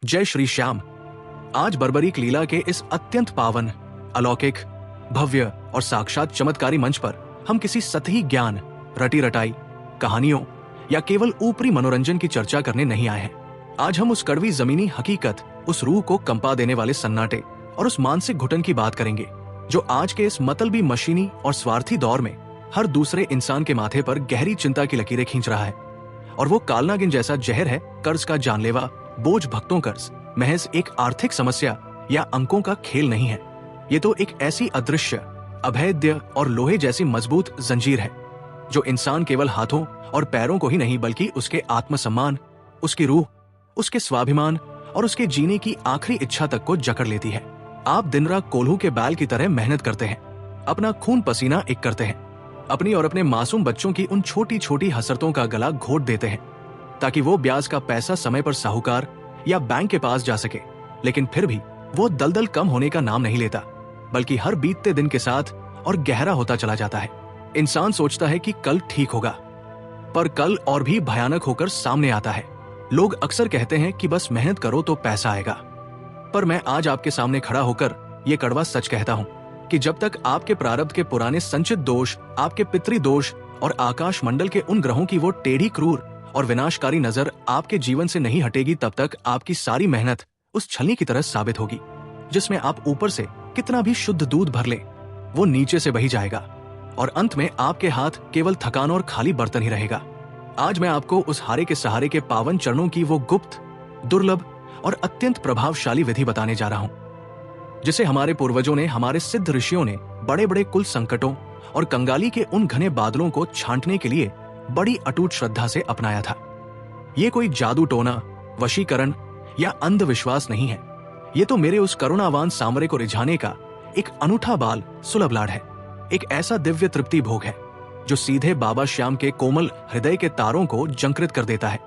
जय श्री श्याम। आज बर्बरीक लीला के इस अत्यंत पावन, अलौकिक, भव्य और साक्षात चमत्कारी मंच पर हम किसी सतही ज्ञान, रटी रटाई कहानियों या केवल ऊपरी मनोरंजन की चर्चा करने नहीं आए हैं। आज हम उस कड़वी जमीनी हकीकत, उस रूह को कंपा देने वाले सन्नाटे और उस मानसिक घुटन की बात करेंगे जो आज के इस मतलबी, मशीनी और स्वार्थी दौर में हर दूसरे इंसान के माथे पर गहरी चिंता की लकीरें खींच रहा है। और वो कालनागिन जैसा जहर है, कर्ज का जानलेवा बोझ भक्तों कर्ज महज एक आर्थिक समस्या या अंकों का खेल नहीं है। ये तो एक ऐसी अदृश्य, अभेद्य और लोहे जैसी मजबूत जंजीर है जो इंसान केवल हाथों और पैरों को ही नहीं बल्कि उसके आत्मसम्मान, उसकी रूह, उसके स्वाभिमान और उसके जीने की आखिरी इच्छा तक को जकड़ लेती है। आप दिन रात कोल्हू के बैल की तरह मेहनत करते हैं, अपना खून पसीना एक करते हैं, अपनी और अपने मासूम बच्चों की उन छोटी छोटी हसरतों का गला घोट देते हैं ताकि वो ब्याज का पैसा समय पर साहूकार या बैंक के पास जा सके। लेकिन फिर भी वो दलदल कम होने का नाम नहीं लेता, बल्कि हर बीतते दिन के साथ और गहरा होता चला जाता है। इंसान सोचता है कि कल ठीक होगा, पर कल और भी भयानक होकर सामने आता है। लोग अक्सर कहते हैं कि बस मेहनत करो तो पैसा आएगा, पर मैं आज आपके सामने खड़ा होकर ये कड़वा सच कहता हूँ कि जब तक आपके प्रारब्ध के पुराने संचित दोष, आपके पितृ दोष और आकाश मंडल के उन ग्रहों की वो टेढ़ी, क्रूर और विनाशकारी नजर आपके जीवन से नहीं हटेगी, तब तक आपकी सारी मेहनत उस छलनी की तरह साबित होगी जिसमें आप ऊपर से कितना भी शुद्ध दूध भर ले, वो नीचे से बही जाएगा और अंत में आपके हाथ केवल थकान और खाली बर्तन ही रहेगा। आज मैं आपको उस हारे के सहारे के पावन चरणों की वो गुप्त, दुर्लभ और अत्यंत प्रभावशाली विधि बताने जा रहा हूं जिसे हमारे पूर्वजों ने, हमारे सिद्ध ऋषियों ने बड़े बड़े कुल संकटों और कंगाली के उन घने बादलों को छांटने के लिए बड़ी अटूट श्रद्धा से अपनाया था। ये कोई जादू टोना, वशीकरण या अंधविश्वास नहीं है। ये तो मेरे उस करुणावान सामरे को रिझाने का एक अनूठा बाल सुलभ लाड़ है, एक ऐसा दिव्य तृप्ति भोग है जो सीधे बाबा श्याम के कोमल हृदय के तारों को जंकृत कर देता है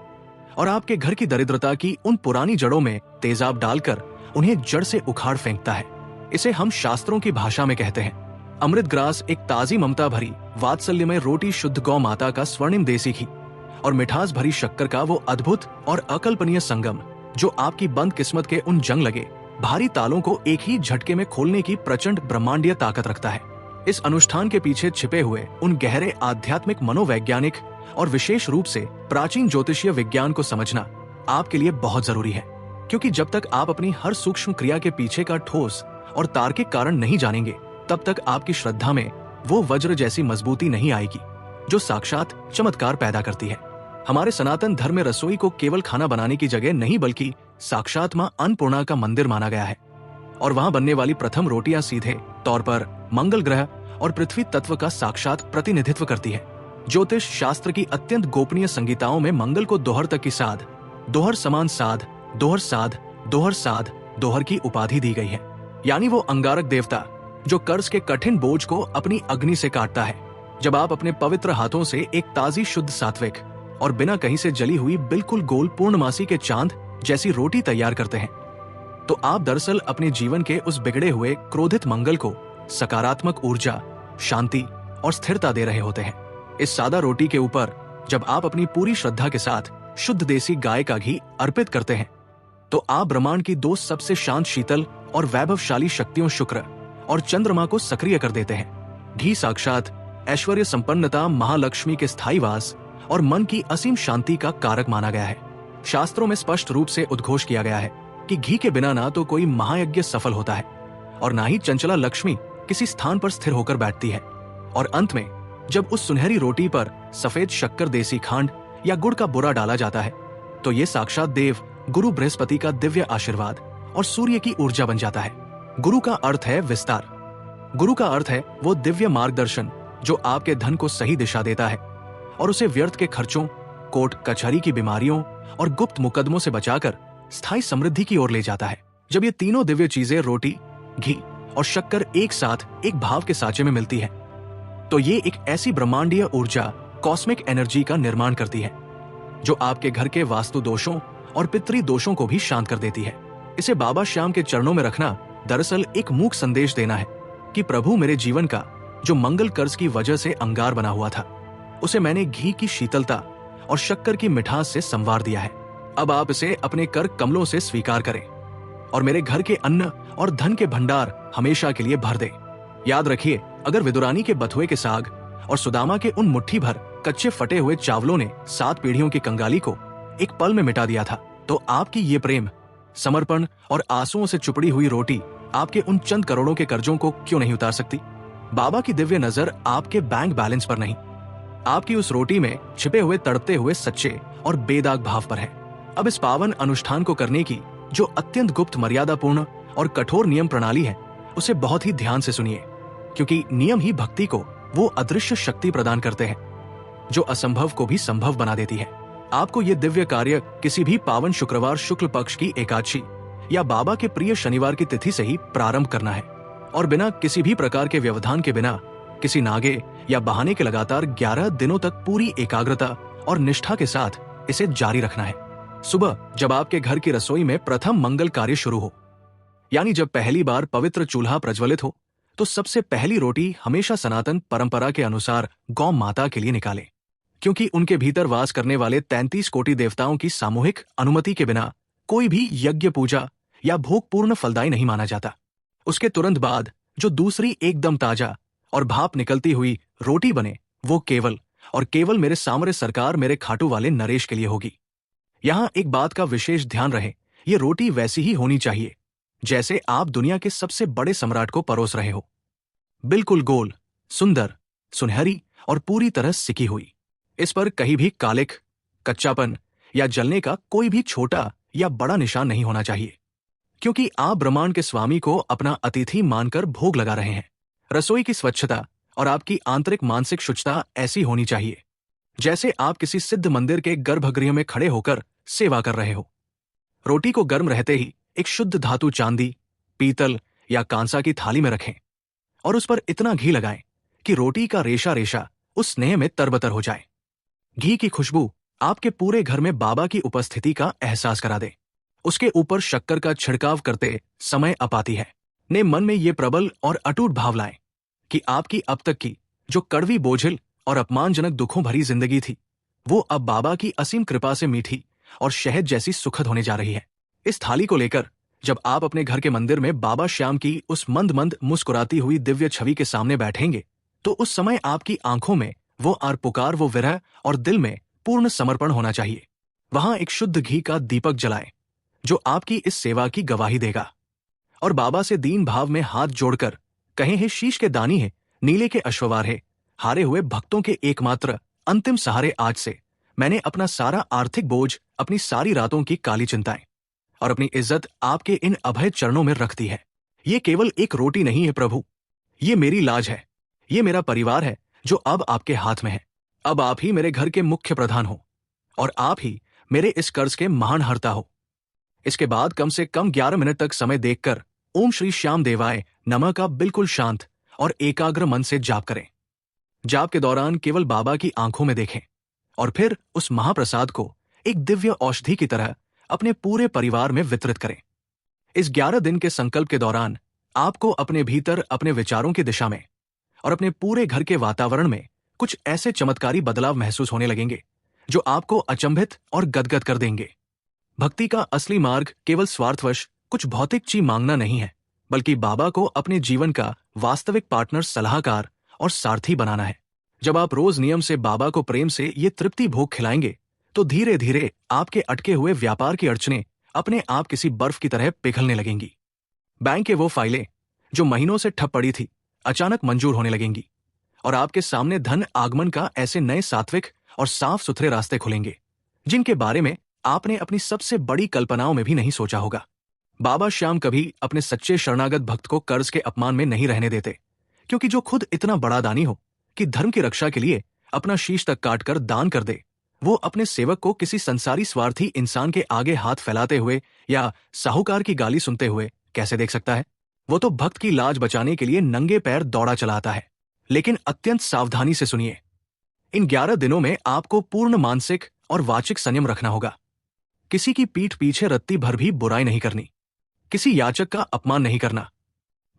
और आपके घर की दरिद्रता की उन पुरानी जड़ों में तेजाब डालकर उन्हें जड़ से उखाड़ फेंकता है। इसे हम शास्त्रों की भाषा में कहते हैं अमृत ग्रास, एक ताजी ममता भरी वात्सल्यमय रोटी, शुद्ध गौ माता का स्वर्णिम देसी घी और मिठास भरी शक्कर का वो अद्भुत और अकल्पनीय संगम जो आपकी बंद किस्मत के उन जंग लगे भारी तालों को एक ही झटके में खोलने की प्रचंड ब्रह्मांडीय ताकत रखता है। इस अनुष्ठान के पीछे छिपे हुए उन गहरे आध्यात्मिक, मनोवैज्ञानिक और विशेष रूप से प्राचीन ज्योतिषीय विज्ञान को समझना आपके लिए बहुत जरूरी है, क्योंकि जब तक आप अपनी हर सूक्ष्म क्रिया के पीछे का ठोस और तार्किक कारण नहीं जानेंगे, तब तक आपकी श्रद्धा में वो वज्र जैसी मजबूती नहीं आएगी जो साक्षात चमत्कार पैदा करती है। हमारे सनातन धर्म में रसोई को केवल खाना बनाने की जगह नहीं बल्कि साक्षात मां अन्नपूर्णा का मंदिर माना गया है और वहां बनने वाली प्रथम रोटियां सीधे तौर पर मंगल ग्रह और पृथ्वी तत्व का साक्षात प्रतिनिधित्व करती है। ज्योतिष शास्त्र की अत्यंत गोपनीय संगीताओं में मंगल को दोहर तक की साध, दोहर समान साध, दोहर साध, दोहर साध, दोहर की उपाधि दी गई है। यानी वो अंगारक देवता जो कर्ज के कठिन बोझ को अपनी अग्नि से काटता है। जब आप अपने पवित्र हाथों से एक ताजी, शुद्ध, सात्विक और बिना कहीं से जली हुई बिल्कुल गोल पूर्णमासी के चांद जैसी रोटी तैयार करते हैं, तो आप दरअसल अपने जीवन के उस बिगड़े हुए क्रोधित मंगल को सकारात्मक ऊर्जा, शांति और स्थिरता दे रहे होते हैं। इस सादा रोटी के ऊपर जब आप अपनी पूरी श्रद्धा के साथ शुद्ध देसी गाय का घी अर्पित करते हैं, तो आप ब्रह्मांड की दो सबसे शांत, शीतल और वैभवशाली शक्तियों शुक्र और चंद्रमा को सक्रिय कर देते हैं। घी साक्षात ऐश्वर्य संपन्नता, महालक्ष्मी के स्थायी वास और मन की असीम शांति का कारक माना गया है। शास्त्रों में स्पष्ट रूप से उद्घोष किया गया है कि घी के बिना ना तो कोई महायज्ञ सफल होता है और ना ही चंचला लक्ष्मी किसी स्थान पर स्थिर होकर बैठती है। और अंत में जब उस सुनहरी रोटी पर सफेद शक्कर, देसी खांड या गुड़ का बुरा डाला जाता है, तो ये साक्षात देव गुरु बृहस्पति का दिव्य आशीर्वाद और सूर्य की ऊर्जा बन जाता है। गुरु का अर्थ है विस्तार। गुरु का अर्थ है वो दिव्य मार्गदर्शन जो आपके धन को सही दिशा देता है और उसे व्यर्थ के खर्चों, कोर्ट कचहरी की बीमारियों और गुप्त मुकदमों से बचाकर स्थायी समृद्धि की ओर ले जाता है। जब ये तीनों दिव्य चीजें, रोटी, घी और शक्कर, एक साथ एक भाव के साँचे में मिलती है, तो ये एक ऐसी ब्रह्मांडीय ऊर्जा, कॉस्मिक एनर्जी का निर्माण करती है जो आपके घर के वास्तु दोषों और पितृ दोषों को भी शांत कर देती है। इसे बाबा श्याम के चरणों में रखना दरअसल एक मूक संदेश देना है कि प्रभु, मेरे जीवन का जो मंगल कर्ज की वजह से अंगार बना हुआ था, उसे मैंने घी की शीतलता और शक्कर की मिठास से संवार दिया है। अब आप इसे अपने कर कमलों से स्वीकार करें और मेरे घर के अन्न और धन के भंडार हमेशा के लिए भर दे। याद रखिए, अगर विदुरानी के बथुए के साग और सुदामा के उन मुट्ठी भर कच्चे फटे हुए चावलों ने 7 पीढ़ियों की कंगाली को एक पल में मिटा दिया था, तो आपकी ये प्रेम, समर्पण और आंसुओं से चुपड़ी हुई रोटी आपके उन चंद करोड़ों के कर्जों को क्यों नहीं उतार सकती? बाबा की दिव्य नजर आपके बैंक बैलेंस पर नहीं, आपकी उस रोटी में छिपे हुए तड़पते हुए सच्चे और बेदाग भाव पर है। अब इस पावन अनुष्ठान को करने की जो अत्यंत गुप्त, मर्यादापूर्ण और कठोर नियम प्रणाली है, उसे बहुत ही ध्यान से सुनिए, क्योंकि नियम ही भक्ति को वो अदृश्य शक्ति प्रदान करते हैं जो असंभव को भी संभव बना देती है। आपको ये दिव्य कार्य किसी भी पावन शुक्रवार शुक्ल पक्ष की एकादशी या बाबा के प्रिय शनिवार की तिथि से ही प्रारंभ करना है और बिना किसी भी प्रकार के व्यवधान के, बिना किसी नागे या बहाने के लगातार 11 दिनों तक पूरी एकाग्रता और निष्ठा के साथ इसे जारी रखना है। सुबह जब आपके घर की रसोई में प्रथम मंगल कार्य शुरू हो, यानी जब पहली बार पवित्र चूल्हा प्रज्वलित हो, तो सबसे पहली रोटी हमेशा सनातन परंपरा के अनुसार गौ माता के लिए निकालें, क्योंकि उनके भीतर वास करने वाले 33 कोटि देवताओं की सामूहिक अनुमति के बिना कोई भी यज्ञ, पूजा या भोग पूर्ण फलदायी नहीं माना जाता। उसके तुरंत बाद जो दूसरी एकदम ताजा और भाप निकलती हुई रोटी बने, वो केवल और केवल मेरे सामरे सरकार, मेरे खाटू वाले नरेश के लिए होगी। यहां एक बात का विशेष ध्यान रहे, ये रोटी वैसी ही होनी चाहिए जैसे आप दुनिया के सबसे बड़े सम्राट को परोस रहे हो, बिल्कुल गोल, सुंदर, सुनहरी और पूरी तरह सिकी हुई। इस पर कहीं भी कालिख, कच्चापन या जलने का कोई भी छोटा या बड़ा निशान नहीं होना चाहिए, क्योंकि आप ब्रह्मांड के स्वामी को अपना अतिथि मानकर भोग लगा रहे हैं। रसोई की स्वच्छता और आपकी आंतरिक मानसिक शुचिता ऐसी होनी चाहिए जैसे आप किसी सिद्ध मंदिर के गर्भगृह में खड़े होकर सेवा कर रहे हो। रोटी को गर्म रहते ही एक शुद्ध धातु चांदी, पीतल या कांसा की थाली में रखें और उस पर इतना घी लगाएं कि रोटी का रेशा रेशा उस स्नेह में तरबतर हो जाए। घी की खुशबू आपके पूरे घर में बाबा की उपस्थिति का एहसास करा दे। उसके ऊपर शक्कर का छिड़काव करते समय अपाती है ने मन में ये प्रबल और अटूट भाव लाएं कि आपकी अब तक की जो कड़वी, बोझिल और अपमानजनक दुखों भरी जिंदगी थी, वो अब बाबा की असीम कृपा से मीठी और शहद जैसी सुखद होने जा रही है। इस थाली को लेकर जब आप अपने घर के मंदिर में बाबा श्याम की उस मंद मंद मुस्कुराती हुई दिव्य छवि के सामने बैठेंगे, तो उस समय आपकी आंखों में वो आर पुकार, वो विरह और दिल में पूर्ण समर्पण होना चाहिए। वहां एक शुद्ध घी का दीपक जलाएं जो आपकी इस सेवा की गवाही देगा और बाबा से दीन भाव में हाथ जोड़कर कहें, हे शीश के दानी है, नीले के अश्ववार है, हारे हुए भक्तों के एकमात्र अंतिम सहारे, आज से मैंने अपना सारा आर्थिक बोझ, अपनी सारी रातों की काली चिंताएं और अपनी इज्जत आपके इन अभय चरणों में रख दी है। ये केवल एक रोटी नहीं है प्रभु, ये मेरी लाज है, ये मेरा परिवार है जो अब आपके हाथ में है। अब आप ही मेरे घर के मुख्य प्रधान हो और आप ही मेरे इस कर्ज के महान हर्ता हो। इसके बाद कम से कम 11 मिनट तक समय देखकर ओम श्री श्याम देवाय नमः का बिल्कुल शांत और एकाग्र मन से जाप करें। जाप के दौरान केवल बाबा की आंखों में देखें और फिर उस महाप्रसाद को एक दिव्य औषधि की तरह अपने पूरे परिवार में वितरित करें। इस 11 दिन के संकल्प के दौरान आपको अपने भीतर, अपने विचारों की दिशा में और अपने पूरे घर के वातावरण में कुछ ऐसे चमत्कारी बदलाव महसूस होने लगेंगे जो आपको अचंभित और गदगद कर देंगे। भक्ति का असली मार्ग केवल स्वार्थवश कुछ भौतिक चीज मांगना नहीं है, बल्कि बाबा को अपने जीवन का वास्तविक पार्टनर, सलाहकार और सारथी बनाना है। जब आप रोज नियम से बाबा को प्रेम से ये तृप्ति भोग खिलाएंगे, तो धीरे धीरे आपके अटके हुए व्यापार की अड़चनें अपने आप किसी बर्फ की तरह पिघलने लगेंगी। बैंक के वो फाइलें जो महीनों से ठप पड़ी थी, अचानक मंजूर होने लगेंगी और आपके सामने धन आगमन का ऐसे नए सात्विक और साफ सुथरे रास्ते खुलेंगे जिनके बारे में आपने अपनी सबसे बड़ी कल्पनाओं में भी नहीं सोचा होगा। बाबा श्याम कभी अपने सच्चे शरणागत भक्त को कर्ज के अपमान में नहीं रहने देते, क्योंकि जो खुद इतना बड़ा दानी हो कि धर्म की रक्षा के लिए अपना शीश तक काटकर दान कर दे, वो अपने सेवक को किसी संसारी स्वार्थी इंसान के आगे हाथ फैलाते हुए या साहूकार की गाली सुनते हुए कैसे देख सकता है? वो तो भक्त की लाज बचाने के लिए नंगे पैर दौड़ा चला आता है। लेकिन अत्यंत सावधानी से सुनिए, इन 11 दिनों में आपको पूर्ण मानसिक और वाचिक संयम रखना होगा। किसी की पीठ पीछे रत्ती भर भी बुराई नहीं करनी, किसी याचक का अपमान नहीं करना,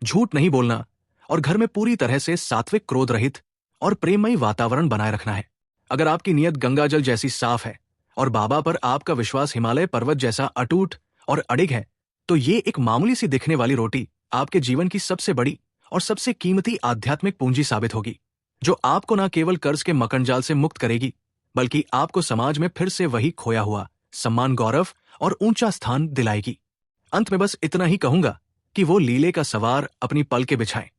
झूठ नहीं बोलना और घर में पूरी तरह से सात्विक, क्रोध रहित और प्रेममयी वातावरण बनाए रखना है। अगर आपकी नीयत गंगाजल जैसी साफ है और बाबा पर आपका विश्वास हिमालय पर्वत जैसा अटूट और अडिग है, तो ये एक मामूली सी दिखने वाली रोटी आपके जीवन की सबसे बड़ी और सबसे कीमती आध्यात्मिक पूंजी साबित होगी, जो आपको न केवल कर्ज के मकड़जाल से मुक्त करेगी, बल्कि आपको समाज में फिर से वही खोया हुआ सम्मान, गौरव और ऊंचा स्थान दिलाएगी। अंत में बस इतना ही कहूंगा कि वो लीले का सवार अपनी पलके बिछाए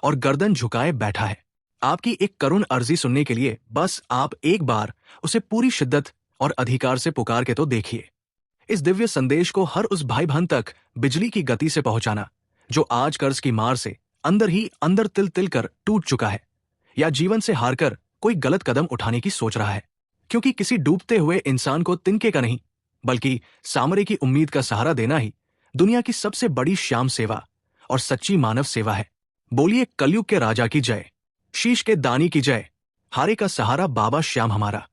और गर्दन झुकाए बैठा है। आपकी एक करुण अर्जी सुनने के लिए बस आप एक बार उसे पूरी शिद्दत और अधिकार से पुकार के तो देखिए। इस दिव्य संदेश को हर उस भाई बहन तक बिजली की गति से पहुंचाना जो आज कर्ज की मार से अंदर ही अंदर तिल तिल कर टूट चुका है, या जीवन से हारकर कोई गलत कदम उठाने की सोच रहा है। क्योंकि किसी डूबते हुए इंसान को तिनके का नहीं, बल्कि सामरे की उम्मीद का सहारा देना ही दुनिया की सबसे बड़ी श्याम सेवा और सच्ची मानव सेवा है। बोलिए कलयुग के राजा की जय, शीश के दानी की जय, हारे का सहारा बाबा श्याम हमारा।